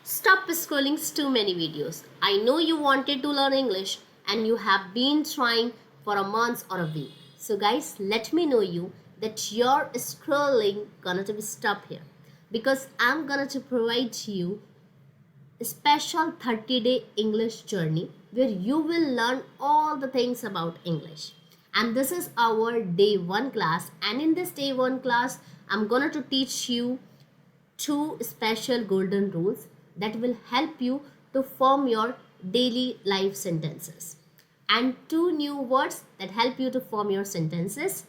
Stop scrolling too many videos. I know you wanted to learn English and you have been trying for a month or a week. So guys, let me know you that your scrolling gonna to be stop here because I'm gonna to provide you a special 30-day English journey where you will learn all the things about English. And this is our day 1 class, and in this day 1 class I'm gonna to teach you two special golden rules that will help you to form your daily life sentences, and two new words that help you to form your sentences,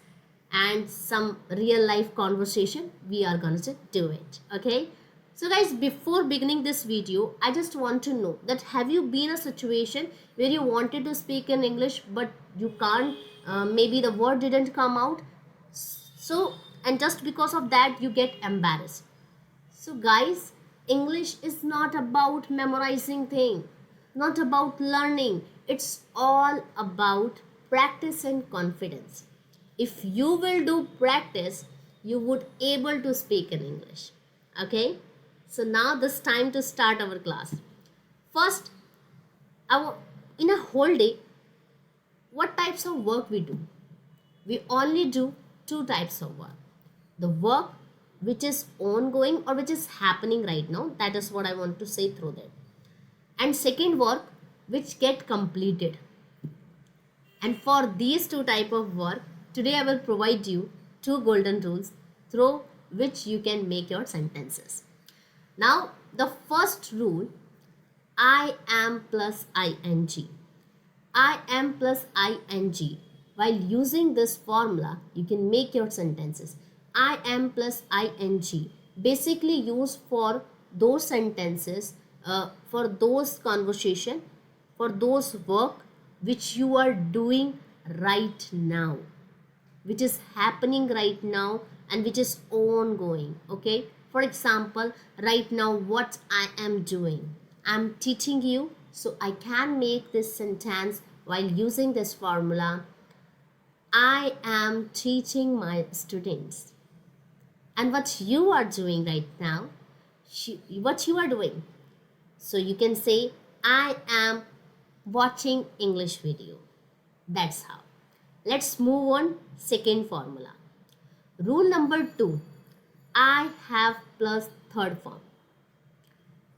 and some real life conversation. We are going to do it. Okay, so guys, before beginning this video, I just want to know that have you been in a situation where you wanted to speak in English but you can't, maybe the word didn't come out, so and just because of that you get embarrassed. So guys, English is not about memorizing thing, not about learning. It's all about practice and confidence. If you will do practice, you would able to speak in English. Okay? So now this time to start our class. First, our in a whole day, what types of work we do? We only do two types of work. The work which is ongoing or which is happening right now, that is what I want to say through that. And second, work which get completed. And for these two type of work, today I will provide you two golden rules through which you can make your sentences. Now the first rule, I am plus ing. I am plus ing. While using this formula, you can make your sentences. I am plus ing basically used for those sentences, for those conversation, for those work which you are doing right now, which is happening right now and which is ongoing. Okay, for example, right now what I am doing, I'm teaching you, so I can make this sentence while using this formula. I am teaching my students. And what you are doing right now, what you are doing, so you can say I am watching English video. That's how. Let's move on. Second formula, rule number 2, I have plus third form,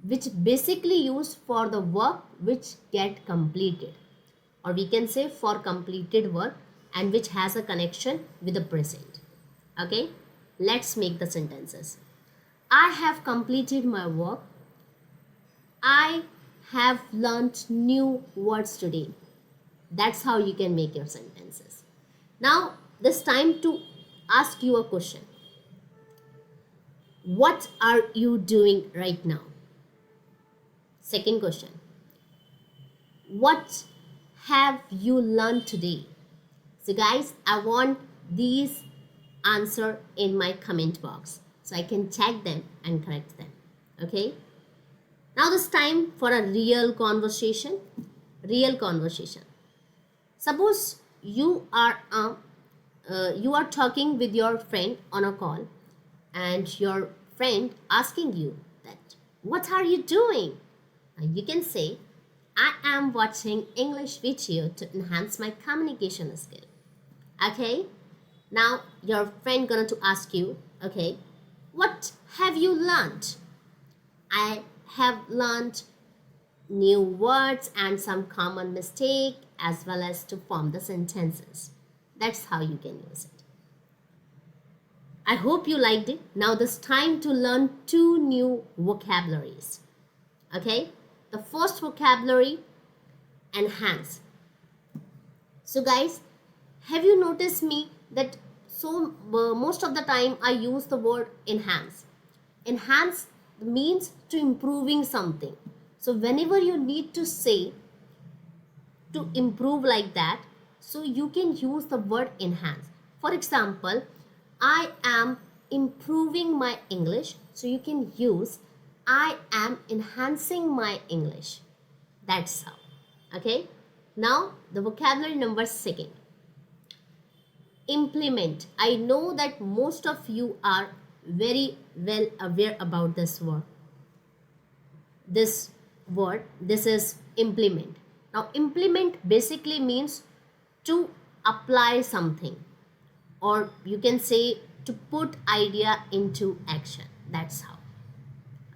which basically used for the work which get completed, or we can say for completed work and which has a connection with the present. Okay, let's make the sentences. I have completed my work. I have learned new words today. That's how you can make your sentences. Now this time to ask you a question. What are you doing right now? Second question. What have you learned today? So guys, I want these answer in my comment box so I can check them and correct them. Okay, now this time for a real conversation. Suppose you are talking with your friend on a call, and your friend asking you that what are you doing. You can say I am watching English video to enhance my communication skill. Okay, now your friend gonna to ask you, okay, what have you learned? I have learned new words and some common mistake, as well as to form the sentences. That's how you can use it. I hope you liked it. Now this time to learn two new vocabularies. Okay, the first vocabulary, enhance. So guys, have you noticed me that most of the time I use the word enhance. Enhance means to improving something. So whenever you need to say to improve like that, so you can use the word enhance. For example, I am improving my English, so you can use I am enhancing my English. That's how. Okay, now the vocabulary number 2, implement. I know that most of you are very well aware about this word. this word. This is implement. Now implement basically means to apply something, or you can say to put idea into action. That's how.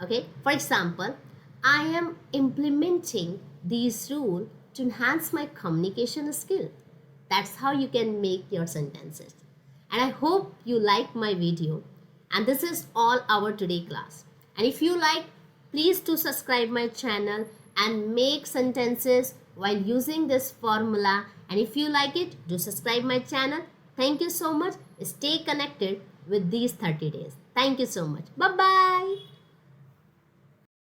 Okay, for example, I am implementing these rules to enhance my communication skill. That's how you can make your sentences. And I hope you like my video. And this is all our today class. And if you like, please do subscribe my channel and make sentences while using this formula. And if you like it, do subscribe my channel. Thank you so much. Stay connected with these 30 days. Thank you so much. Bye bye.